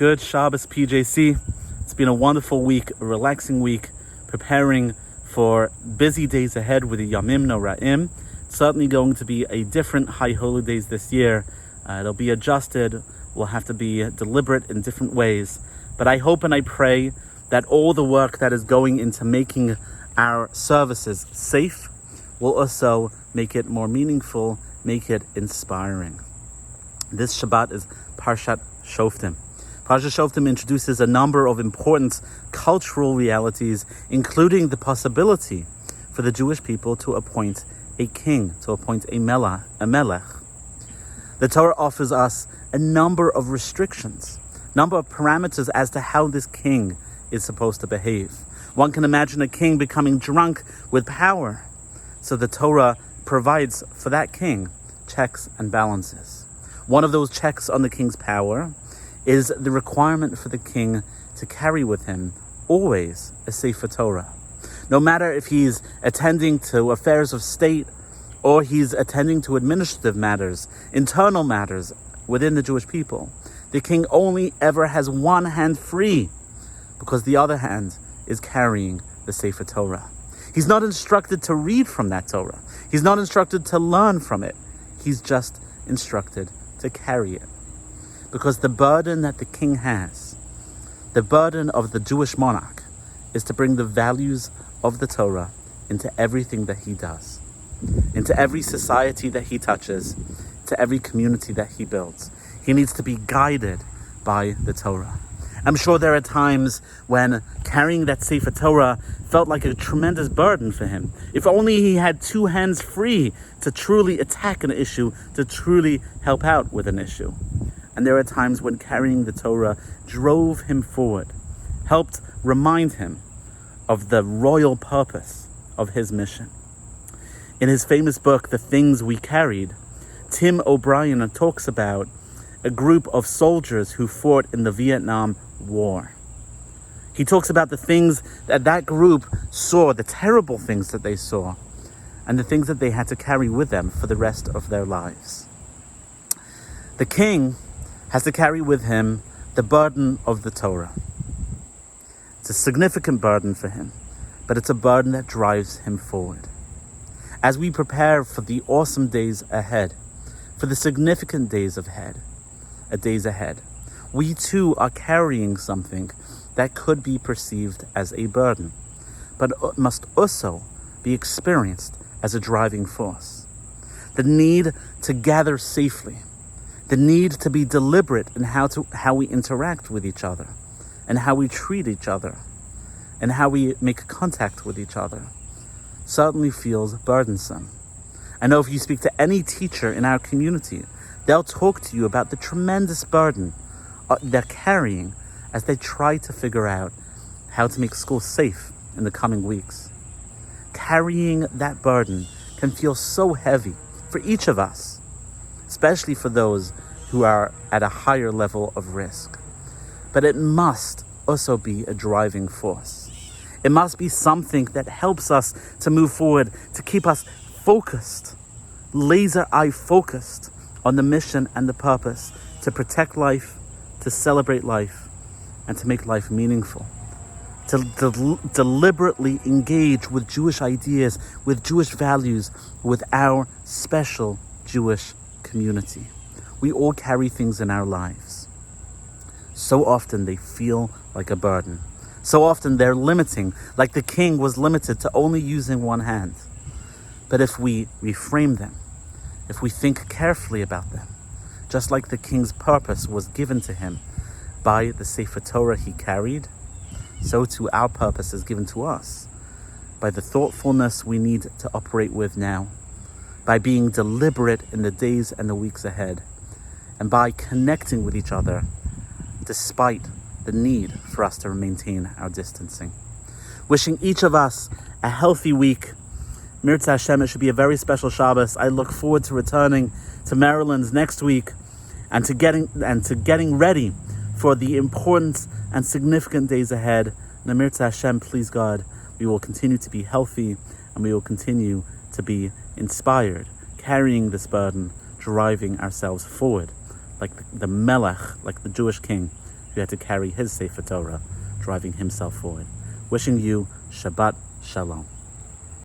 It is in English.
Good Shabbos, PJC. It's been a wonderful week, a relaxing week, preparing for busy days ahead with the Yamim Noraim. It's certainly going to be a different high holidays this year. It'll be adjusted. We'll have to be deliberate in different ways. But I hope and I pray that all the work that is going into making our services safe will also make it more meaningful, make it inspiring. This Shabbat is Parshat Shoftim. Parshat Shoftim introduces a number of important cultural realities, including the possibility for the Jewish people to appoint a king, to appoint a melech. The Torah offers us a number of restrictions, number of parameters as to how this king is supposed to behave. One can imagine a king becoming drunk with power. So the Torah provides for that king checks and balances. One of those checks on the king's power is the requirement for the king to carry with him always a Sefer Torah. No matter if he's attending to affairs of state or he's attending to administrative matters, internal matters within the Jewish people, the king only ever has one hand free because the other hand is carrying the Sefer Torah. He's not instructed to read from that Torah. He's not instructed to learn from it. He's just instructed to carry it. Because the burden that the king has, the burden of the Jewish monarch, is to bring the values of the Torah into everything that he does, into every society that he touches, to every community that he builds. He needs to be guided by the Torah. I'm sure there are times when carrying that Sefer Torah felt like a tremendous burden for him. If only he had two hands free to truly attack an issue, to truly help out with an issue. And there are times when carrying the Torah drove him forward, helped remind him of the royal purpose of his mission. In his famous book, The Things We Carried, Tim O'Brien talks about a group of soldiers who fought in the Vietnam War. He talks about the things that that group saw, the terrible things that they saw, and the things that they had to carry with them for the rest of their lives. The king has to carry with him the burden of the Torah. It's a significant burden for him, but it's a burden that drives him forward. As we prepare for the awesome days ahead, for the significant days ahead, we too are carrying something that could be perceived as a burden, but must also be experienced as a driving force. The need to gather safely, the need to be deliberate in how we interact with each other, and how we treat each other, and how we make contact with each other, certainly feels burdensome. I know if you speak to any teacher in our community, they'll talk to you about the tremendous burden they're carrying as they try to figure out how to make school safe in the coming weeks. Carrying that burden can feel so heavy for each of us, especially for those who are at a higher level of risk. But it must also be a driving force. It must be something that helps us to move forward, to keep us focused, laser-eye focused on the mission and the purpose to protect life, to celebrate life, and to make life meaningful. To deliberately engage with Jewish ideas, with Jewish values, with our special Jewish community. We all carry things in our lives. So often they feel like a burden. So often they're limiting, like the king was limited to only using one hand. But if we reframe them, if we think carefully about them, just like the king's purpose was given to him by the Sefer Torah he carried, so too our purpose is given to us by the thoughtfulness we need to operate with now, by being deliberate in the days and the weeks ahead, and by connecting with each other despite the need for us to maintain our distancing. Wishing each of us a healthy week. Mirza Hashem, it should be a very special Shabbos. I look forward to returning to Maryland next week and to getting ready for the important and significant days ahead. And Mirza Hashem, please God, we will continue to be healthy and we will continue to be inspired, carrying this burden, driving ourselves forward like the Melech, like the Jewish king, who had to carry his Sefer Torah, driving himself forward. Wishing you Shabbat Shalom.